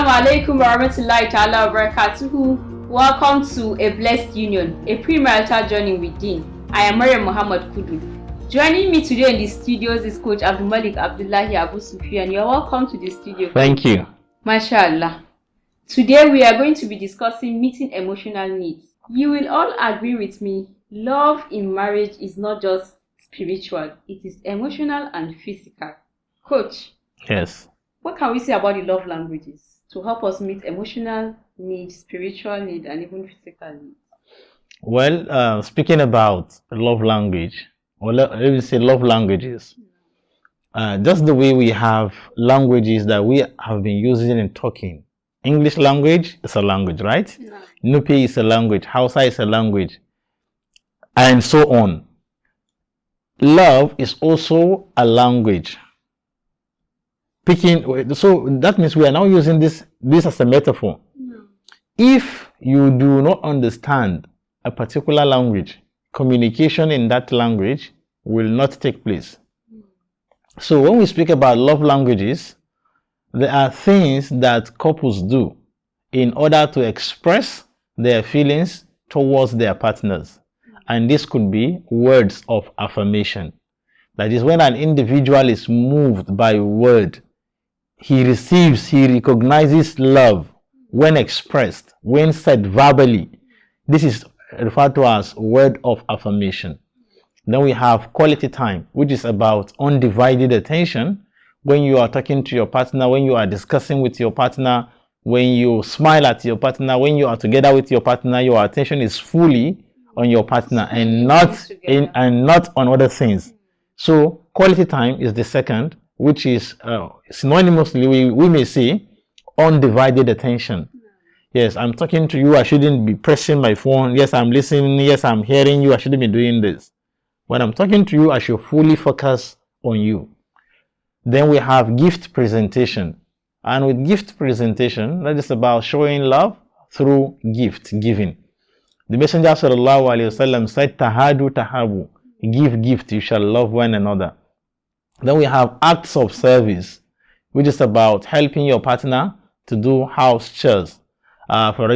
Assalamu alaikum warahmatullahi ta'ala wabarakatuhu. Welcome to A Blessed Union, a premarital journey with Deen. I am Maryam Muhammad Kudu. Joining me today in the studios is Coach Abdul Malik Abdullahi Abu Sufyan. You're welcome to the studio. Thank you. MashaAllah. Today we are going to be discussing meeting emotional needs. You will all agree with me, love in marriage is not just spiritual, it is emotional and physical. Coach. Yes. What can we say about the love languages to help us meet emotional needs, spiritual needs, and even physical needs? Well, speaking about love language, or let me say love languages, just the way we have languages that we have been using in talking. English language is a language, right? No. Nupi is a language, Hausa is a language, and so on. Love is also a language. So that means we are now using this as a metaphor. No. If you do not understand a particular language, communication in that language will not take place. No. So when we speak about love languages, there are things that couples do in order to express their feelings towards their partners. And this could be words of affirmation. That is, when an individual is moved by a word, he recognizes love when expressed, when said verbally. This is referred to as word of affirmation. Then we have quality time, which is about undivided attention. When you are talking to your partner, when you are discussing with your partner, when you smile at your partner, when you are together with your partner, your attention is fully on your partner and not on other things. So quality time is the second, which is synonymously we may say undivided attention. Yes, I'm talking to you, I shouldn't be pressing my phone. Yes, I'm listening. Yes, I'm hearing you, I shouldn't be doing this. When I'm talking to you, I should fully focus on you. Then we have gift presentation. And with gift presentation, that is about showing love through gift giving. The Messenger sallallahu alaihi wasallam said, "Tahadu tahabu." Give gift, you shall love one another. Then we have acts of service, which is about helping your partner to do house chores. For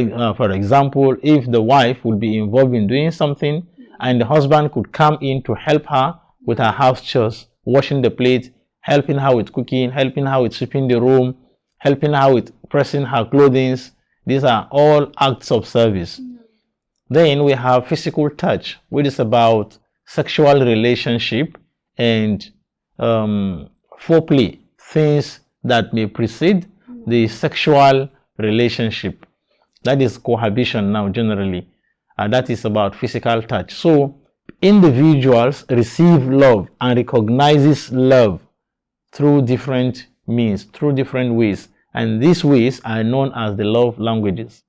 example, if the wife would be involved in doing something and the husband could come in to help her with her house chores, washing the plate, helping her with cooking, helping her with sweeping the room, helping her with pressing her clothing. These are all acts of service. Then we have physical touch, which is about sexual relationship and foreplay, things that may precede the sexual relationship. That is cohabitation now generally. That is about physical touch. So individuals receive love and recognizes love through different means, through different ways. And these ways are known as the love languages.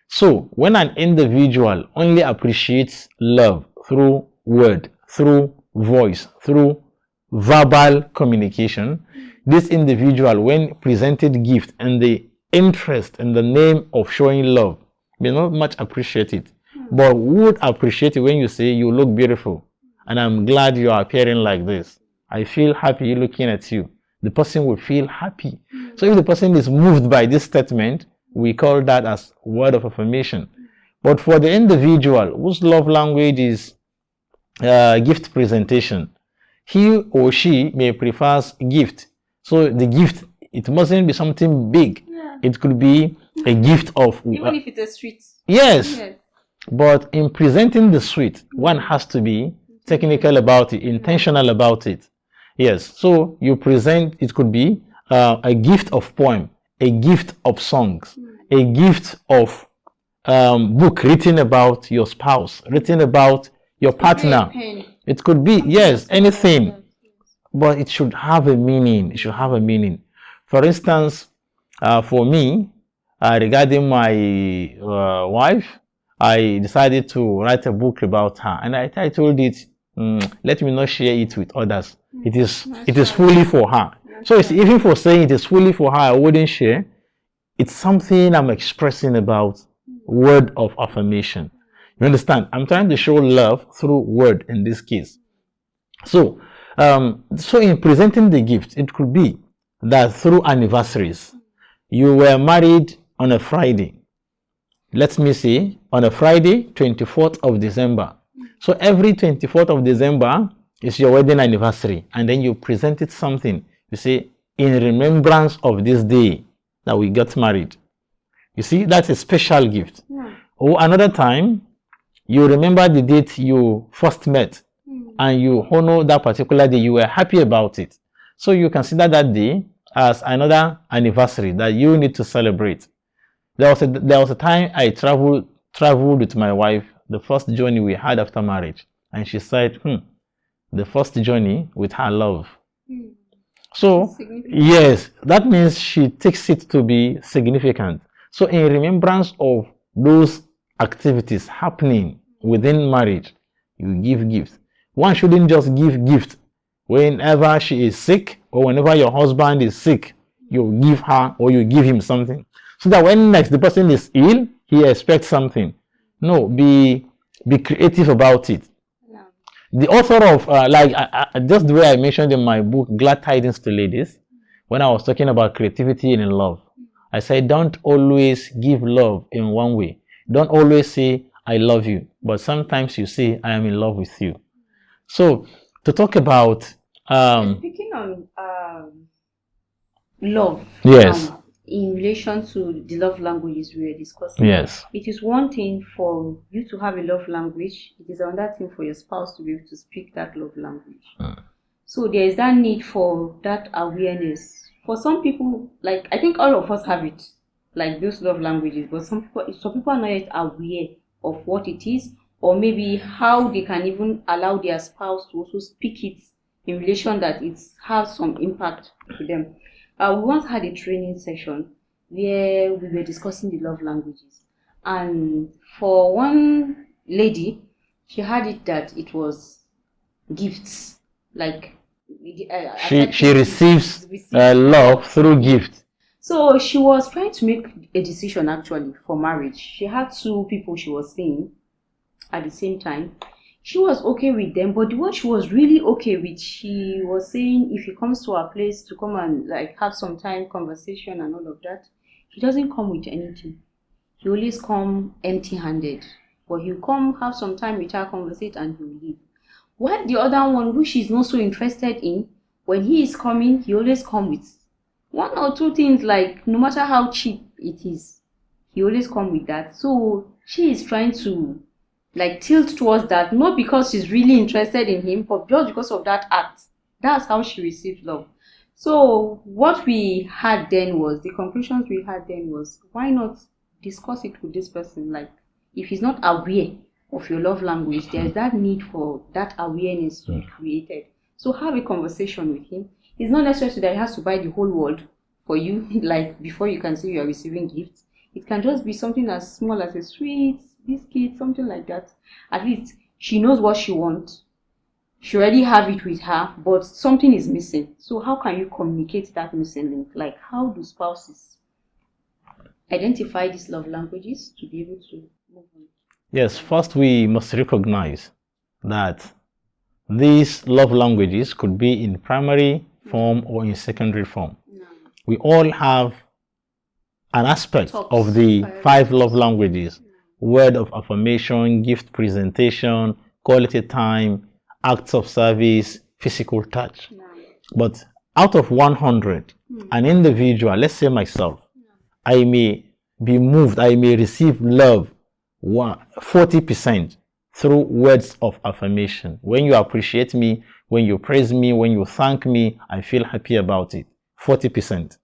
So when an individual only appreciates love through word, through voice, through verbal communication, this individual, when presented gift and the interest in the name of showing love, may not much appreciate it, but would appreciate it when you say, "You look beautiful and I'm glad you are appearing like this. I feel happy looking at you." The person will feel happy. So if the person is moved by this statement, we call that as word of affirmation. But for the individual whose love language is gift presentation, he or she may prefer gift. So the gift, it mustn't be something big. Yeah. It could be a gift of... Even if it's a sweet. Yes. But in presenting the sweet, one has to be technical about it, intentional about it. Yes. So you present, it could be a gift of poem, a gift of songs, a gift of book written about your spouse, written about your partner. It could be, yes, anything. But it should have a meaning. It should have a meaning. For instance, for me, regarding my wife, I decided to write a book about her, and I titled it, "Let me not share it with others." It is fully for her. So it's even for saying it is fully for her, I wouldn't share. It's something I'm expressing about word of affirmation. You understand? I'm trying to show love through word in this case. So in presenting the gift, it could be that through anniversaries, You were married on a Friday. Let me say, on a Friday, 24th of December. So every 24th of December is your wedding anniversary. And then you presented something. You say, in remembrance of this day that we got married. You see, that's a special gift. Yeah. Or another time, you remember the date you first met and you honor that particular day. You were happy about it. So you consider that day as another anniversary that you need to celebrate. There was a time I traveled with my wife, the first journey we had after marriage. And she said, the first journey with her love. So, yes, that means she takes it to be significant. So, in remembrance of those activities happening within marriage, you give gifts. One shouldn't just give gifts whenever she is sick or whenever your husband is sick. You give her or you give him something. So that when next the person is ill, he expects something. No, be creative about it. Yeah. The author of, just the way I mentioned in my book, Glad Tidings to Ladies, when I was talking about creativity in love, I said, don't always give love in one way. Don't always say, I love you. But sometimes you say, I am in love with you. So, to talk about... speaking on love. Yes. In relation to the love languages we were discussing. Yes. It is one thing for you to have a love language. It is another thing for your spouse to be able to speak that love language. So there is that need for that awareness. For some people, like I think all of us have it, like those love languages, but some people are not yet aware of what it is, or maybe how they can even allow their spouse to also speak it in relation that it has some impact to them. We once had a training session where we were discussing the love languages, and for one lady, she had it that it was gifts, like she receives love through gifts. So she was trying to make a decision actually for marriage. She had two people she was seeing at the same time. She was okay with them, but the one she was really okay with, she was saying if he comes to our place to come and like have some time conversation and all of that, he doesn't come with anything. He always come empty-handed. But he'll come have some time with her, conversate, and he'll leave. While the other one, who she's not so interested in, when he is coming, he always come with one or two things, like no matter how cheap it is, he always come with that. So she is trying to like tilt towards that, not because she's really interested in him, but just because of that act. That's how she received love. So what we had then was, the conclusions we had then was, why not discuss it with this person? Like, if he's not aware of your love language, there's that need for that awareness to be created. So have a conversation with him. It's not necessary that he has to buy the whole world for you, like before you can say you are receiving gifts. It can just be something as small as a sweet biscuit, something like that. At least she knows what she wants. She already have it with her, but something is missing. So how can you communicate that missing link? Like, how do spouses identify these love languages to be able to move on? Yes, first we must recognize that these love languages could be in primary form or in secondary form. No. We all have an aspect of the 5 love languages. Word of affirmation, gift presentation, quality time, acts of service, physical touch. No. But out of 100, an individual, let's say myself, I may be moved, I may receive love 40% through words of affirmation. When you appreciate me, when you praise me, when you thank me, I feel happy about it. 40%.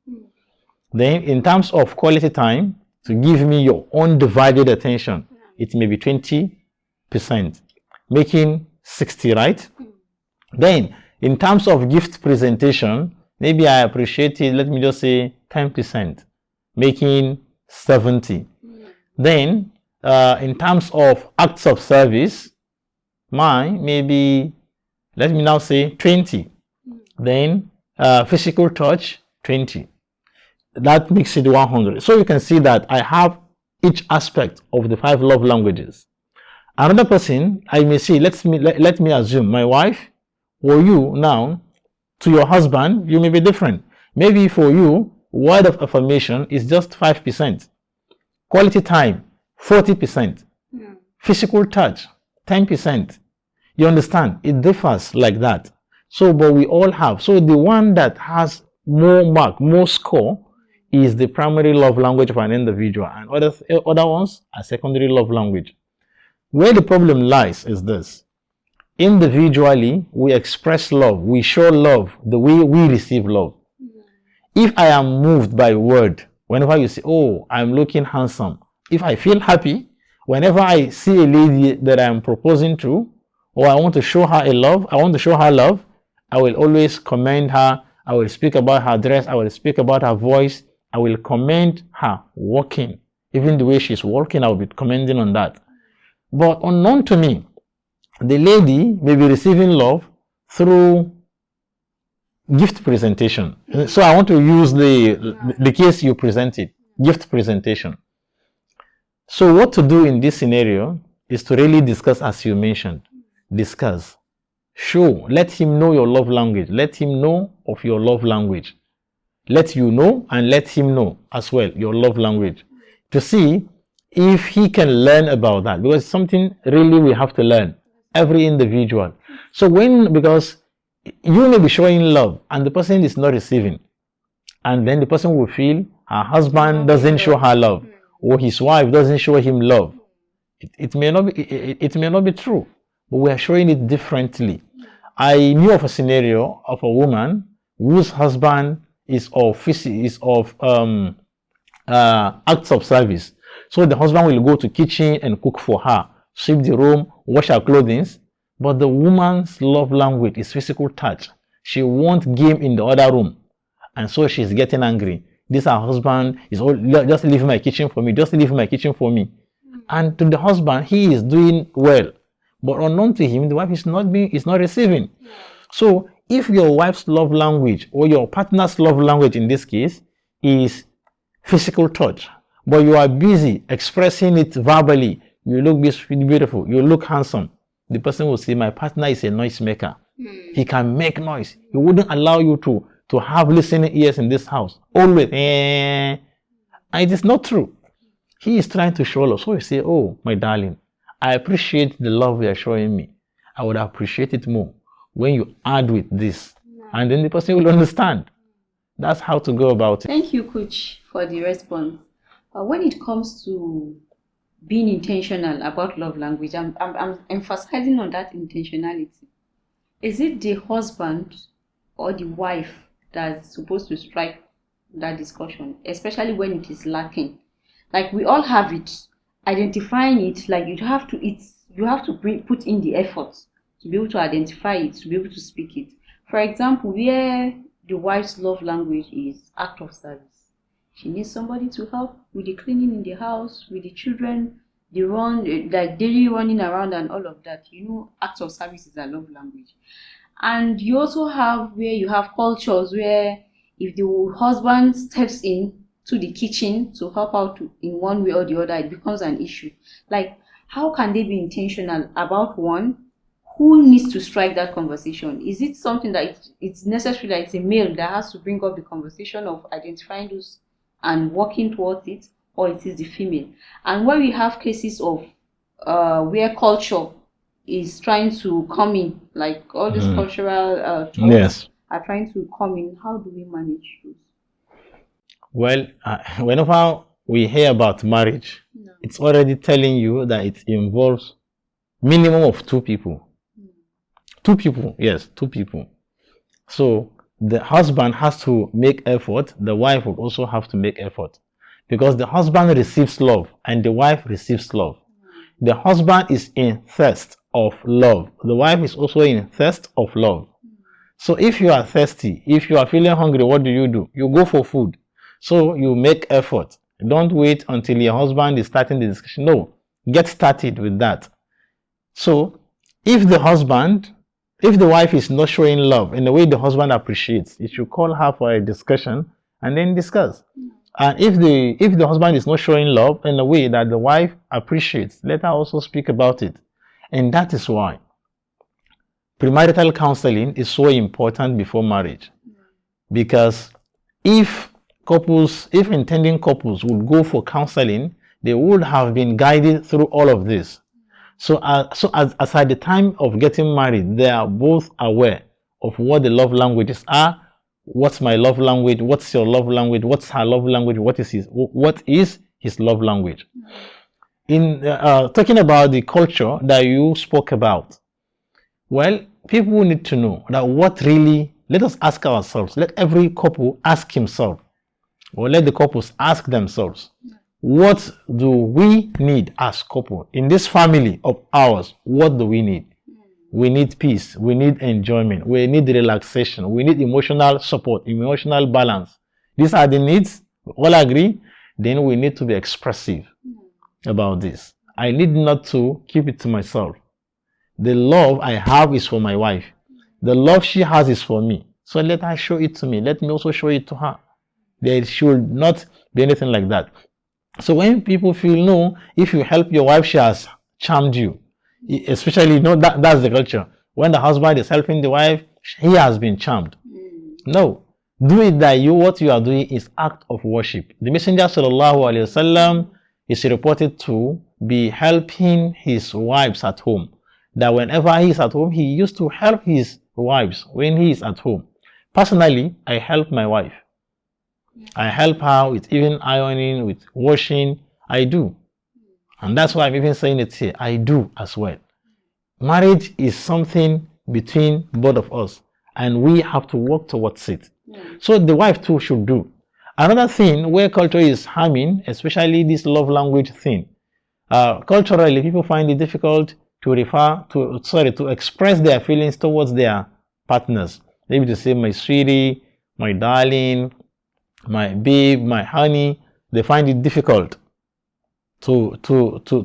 Then in terms of quality time, to give me your undivided attention, it may be 20%, making 60, right? Then in terms of gift presentation, maybe I appreciate it, let me just say 10%, making 70. Then in terms of acts of service, mine maybe, let me now say 20. Then physical touch, 20. That makes it 100. So you can see that I have each aspect of the 5 love languages. Another person, I may see, let me assume my wife or you now, to your husband, you may be different. Maybe for you, word of affirmation is just 5%. Quality time, 40%. Physical touch, 10%. You understand? It differs like that. So, but we all have. So the one that has more mark, more score, is the primary love language of an individual, and other ones are secondary love language. Where the problem lies is this. Individually, we express love, we show love the way we receive love. If I am moved by word, whenever you say, oh, I'm looking handsome, if I feel happy, whenever I see a lady that I'm proposing to, or I want to show her love, I will always commend her. I will speak about her dress. I will speak about her voice. I will commend her walking. Even the way she's walking, I will be commending on that. But unknown to me, the lady may be receiving love through gift presentation. So I want to use the case you presented, gift presentation. So what to do in this scenario is to really discuss, as you mentioned. Discuss. Show. Let him know your love language. Let him know of your love language. Let you know and let him know as well your love language. To see if he can learn about that. Because it's something really we have to learn. Every individual. So because you may be showing love and the person is not receiving. And then the person will feel her husband doesn't show her love. Or his wife doesn't show him love. It may not be true. But we are showing it differently. I knew of a scenario of a woman whose husband is of acts of service. So the husband will go to kitchen and cook for her, sweep the room, wash her clothing. But the woman's love language is physical touch. She wants game in the other room. And so she's getting angry. This her husband is just leave my kitchen for me. Just leave my kitchen for me. And to the husband, he is doing well. But unknown to him, the wife is not receiving. So if your wife's love language or your partner's love language in this case is physical touch, but you are busy expressing it verbally, you look beautiful, you look handsome, the person will say, my partner is a noisemaker. He can make noise. He wouldn't allow you to have listening ears in this house. Always. And it is not true. He is trying to show love. So you say, oh, my darling, I appreciate the love you are showing me. I would appreciate it more when you add with this. And then the person will understand. That's how to go about it. Thank you, Coach, for the response. When it comes to being intentional about love language, I'm emphasizing on that intentionality. Is it the husband or the wife that's supposed to strike that discussion, especially when it is lacking? Like, we all have it. Identifying it, like you have to put in the effort to be able to identify it, to be able to speak it. For example, where the wife's love language is act of service. She needs somebody to help with the cleaning in the house, with the children, like daily running around and all of that. Act of service is a love language. And you also have where you have cultures where if the husband steps in to the kitchen to help out in one way or the other, it becomes an issue. Like, how can they be intentional about one? Who needs to strike that conversation? Is it something that it's necessary that it's a male that has to bring up the conversation of identifying those and working towards it, or it is the female? And where we have cases of where culture is trying to come in, like all these cultural thoughts are trying to come in, how do we manage those? Well, whenever we hear about marriage, it's already telling you that it involves minimum of two people. Two people, yes, two people. So the husband has to make effort. The wife will also have to make effort, because the husband receives love and the wife receives love. The husband is in thirst of love. The wife is also in thirst of love. So if you are thirsty, if you are feeling hungry, what do? You go for food. So you make effort. Don't wait until your husband is starting the discussion. No, get started with that. So if the wife is not showing love in the way the husband appreciates, you should call her for a discussion and then discuss. And if the husband is not showing love in a way that the wife appreciates, let her also speak about it. And that is why premarital counseling is so important before marriage. Because if couples, if intending couples would go for counseling, they would have been guided through all of this. So as at the time of getting married, they are both aware of what the love languages are. What's my love language? What's your love language? What's her love language? What is his love language? In talking about the culture that you spoke about, well, people need to know that what really, let us ask ourselves, let every couple ask himself, or let the couples ask themselves, what do we need as couple in this family of ours? What do we need? We need peace, we need enjoyment, we need relaxation, we need emotional support, emotional balance. These are the needs. We all agree. Then we need to be expressive about this. I need not to keep it to myself. The love I have is for my wife. The love she has is for me. So let her show it to me. Let me also show it to her. There should not be anything like that. So when people feel, no, if you help your wife, she has charmed you. Especially, that's the culture. When the husband is helping the wife, he has been charmed. No. Do it that what you are doing is act of worship. The Messenger sallallahu alaihi wasallam is reported to be helping his wives at home. That whenever he is at home, he used to help his wives when he is at home. Personally, I help my wife. I help her with even ironing, with washing. I do. And that's why I'm even saying it here. I do as well. Marriage is something between both of us, and we have to work towards it. So the wife too should do. Another thing where culture is harming, especially this love language thing. Culturally, people find it difficult to express their feelings towards their partners. Maybe to say my sweetie, my darling, my babe, my honey. They find it difficult to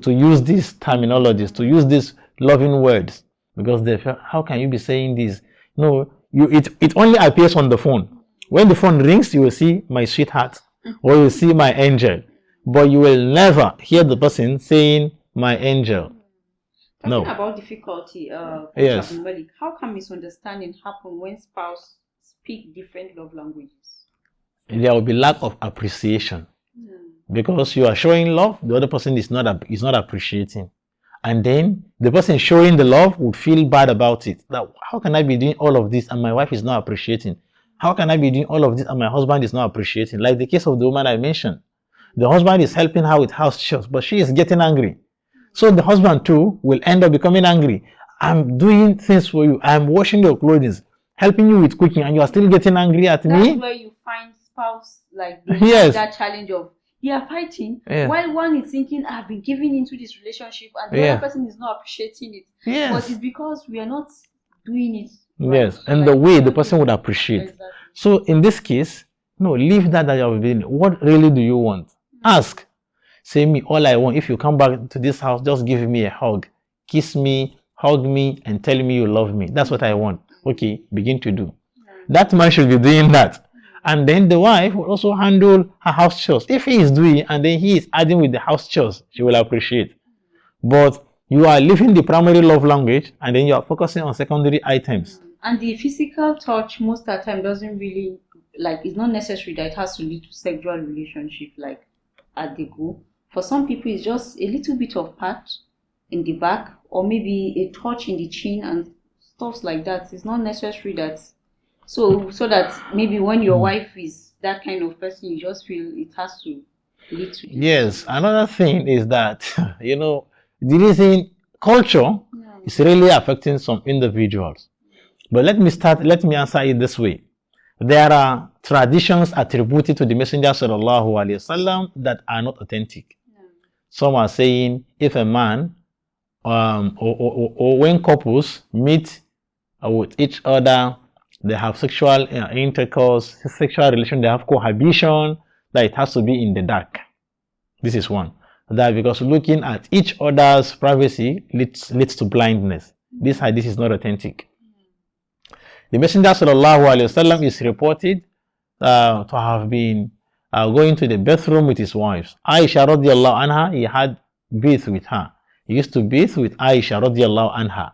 use these terminologies, to use these loving words, because they feel, how can you be saying this? No, it only appears on the phone. When the phone rings, you will see my sweetheart, or you will see my angel, but you will never hear the person saying my angel. Talking about difficulty, yes. Malik, how can misunderstanding happen when spouse speak different love languages? There will be lack of appreciation. Because you are showing love, the other person is not appreciating. And then the person showing the love would feel bad about it. That how can I be doing all of this and my wife is not appreciating? How can I be doing all of this and my husband is not appreciating? Like the case of the woman I mentioned. The husband is helping her with house chores, but she is getting angry. So the husband too will end up becoming angry. I'm doing things for you. I'm washing your clothes, helping you with cooking, and you are still getting angry at me? That's where you find spouse like that challenge of they are fighting while one is thinking I've been giving into this relationship and the other person is not appreciating it. But it's because we are not doing it right. And the way the person would appreciate. Exactly. So in this case, no, leave that you have been. What really do you want? Ask. Say me, all I want, if you come back to this house, just give me a hug. Kiss me, hug me, and tell me you love me. That's what I want. Okay, begin to do. That man should be doing that. And then the wife will also handle her house chores. If he is doing and then he is adding with the house chores, she will appreciate. But you are leaving the primary love language and then you are focusing on secondary items. And the physical touch most of the time doesn't really, it's not necessary that it has to lead to sexual relationship at the goal. For some people, it's just a little bit of pat in the back or maybe a touch in the chin and stuff like that. It's not necessary that so that maybe when your wife is that kind of person, you just feel it has to lead to. Yes, another thing is that the reason culture is really affecting some individuals. But let me answer it this way. There are traditions attributed to the Messenger sallallahu alaihi wasallam that are not authentic. Some are saying if a man or when couples meet with each other, they have sexual intercourse, sexual relation, they have cohabitation, that it has to be in the dark. This is one. That because looking at each other's privacy leads to blindness. This hadith is not authentic. The Messenger sallallahu alaihi wasallam is reported to have been going to the bathroom with his wives. Aisha radiallahu anha, he had bathed with her. He used to bathe with Aisha radiallahu anha.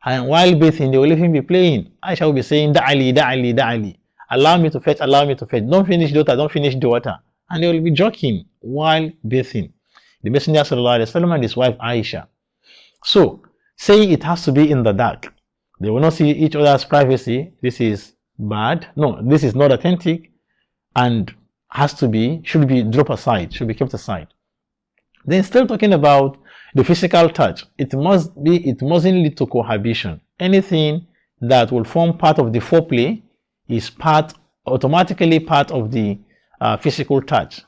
And while bathing, they will even be playing. Aisha will be saying, Da'ali, Da'ali, Da'ali. allow me to fetch, allow me to fetch. Don't finish daughter, don't finish daughter. And they will be joking while bathing. The Messenger sallallahu alaihi wasallam and his wife Aisha. So, saying it has to be in the dark, they will not see each other's privacy. This is bad. No, this is not authentic, and should be dropped aside, should be kept aside. Then still talking about the physical touch, it mustn't lead to cohabitation. Anything that will form part of the foreplay is automatically part of the physical touch.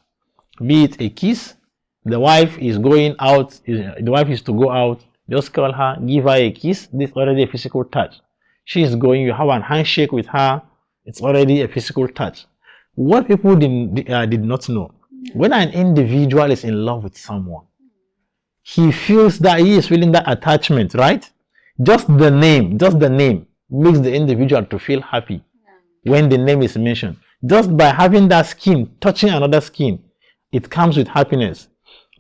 Be it a kiss, the wife is to go out, just call her, give her a kiss, this is already a physical touch. She is going, you have a handshake with her, it's already a physical touch. What people did not know, when an individual is in love with someone, he is feeling that attachment, right? Just the name makes the individual to feel happy when the name is mentioned. Just by having that skin, touching another skin, it comes with happiness.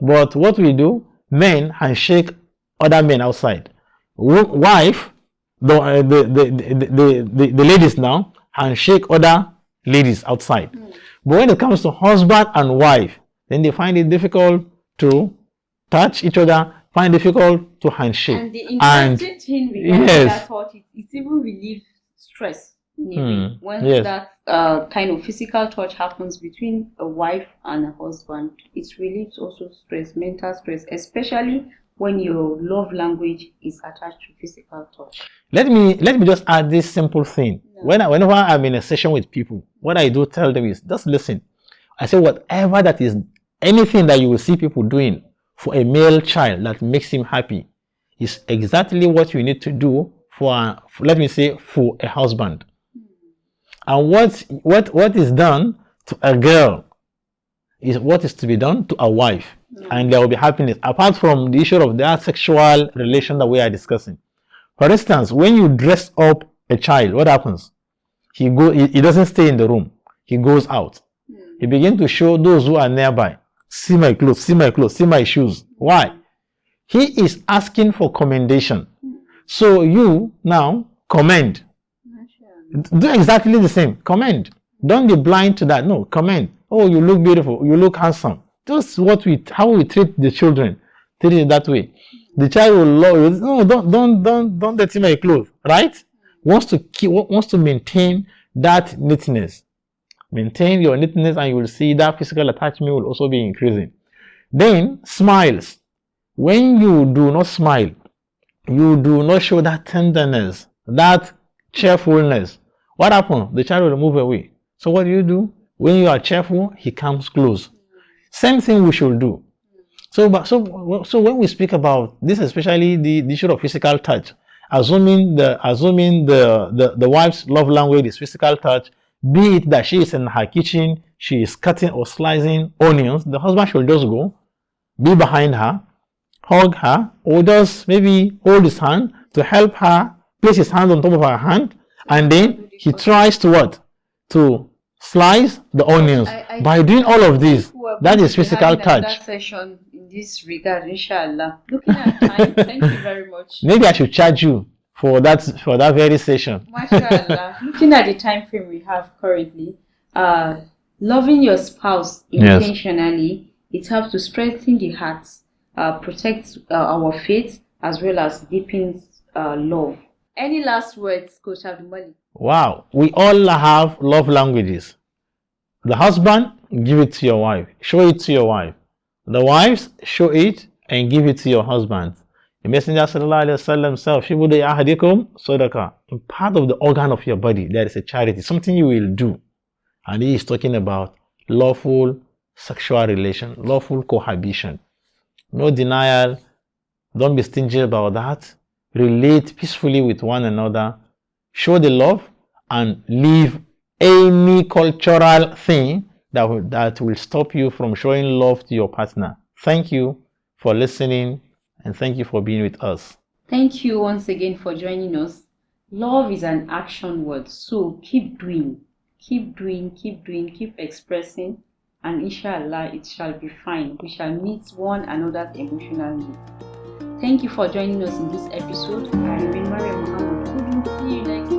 But what we do, men handshake other men outside. Wife, the ladies now, handshake other ladies outside. But when it comes to husband and wife, then they find it difficult to touch each other, find it difficult to handshake. And the interesting thing regarding that thought, it even relieves stress when that kind of physical touch happens between a wife and a husband. It relieves also stress, mental stress, especially when your love language is attached to physical touch. Let me just add this simple thing. Whenever I'm in a session with people, what I do tell them is just listen. I say whatever that is, anything that you will see people doing for a male child that makes him happy is exactly what you need to do for let me say, for a husband. And what is done to a girl is what is to be done to a wife. And there will be happiness, apart from the issue of their sexual relation that we are discussing. For instance, when you dress up a child, what happens? He doesn't stay in the room. He goes out. He begins to show those who are nearby. See my clothes, see my clothes, see my shoes. Why? He is asking for commendation. So you now commend. Do exactly the same. Commend. Don't be blind to that. No, commend. Oh, you look beautiful. You look handsome. Just how we treat the children. Treat it that way. The child will love you. No, don't dirty my clothes. Right? Wants to maintain that neatness. Maintain your neatness, and you will see that physical attachment will also be increasing. Then smiles. When you do not smile, you do not show that tenderness, that cheerfulness. What happens? The child will move away. So what do? When you are cheerful, he comes close. Same thing we should do. So when we speak about this, especially the issue of physical touch, assuming the wife's love language is physical touch, be it that she is in her kitchen, she is cutting or slicing onions, the husband should just go, be behind her, hug her, or just maybe hold his hand to help her, place his hand on top of her hand, and then he tries to what? To slice the onions. By doing all of this, that is physical touch. That session in this regard, inshallah. Looking at time, thank you very much. Maybe I should charge you for that very session. Mashallah. Looking at the time frame we have currently, loving your spouse intentionally, it helps to strengthen the heart, protect our faith, as well as deepens love. Any last words, Coach Abdulmalik? Wow, we all have love languages. The husband, give it to your wife, show it to your wife. The wives, show it and give it to your husband. The Messenger sallallahu alaihi wasallam said, "Shibudu ahadikum sadaqa." In part of the organ of your body, there is a charity, something you will do, and he is talking about lawful sexual relation, lawful cohabitation. No denial. Don't be stingy about that. Relate peacefully with one another. Show the love and leave any cultural thing that will stop you from showing love to your partner. Thank you for listening, and thank you for being with us. Thank you once again for joining us. Love is an action word, so keep doing, keep expressing, and inshallah it shall be fine. We shall meet one another's emotional needs. Thank you for joining us in this episode. I remain Maria Muhammad. See you next time.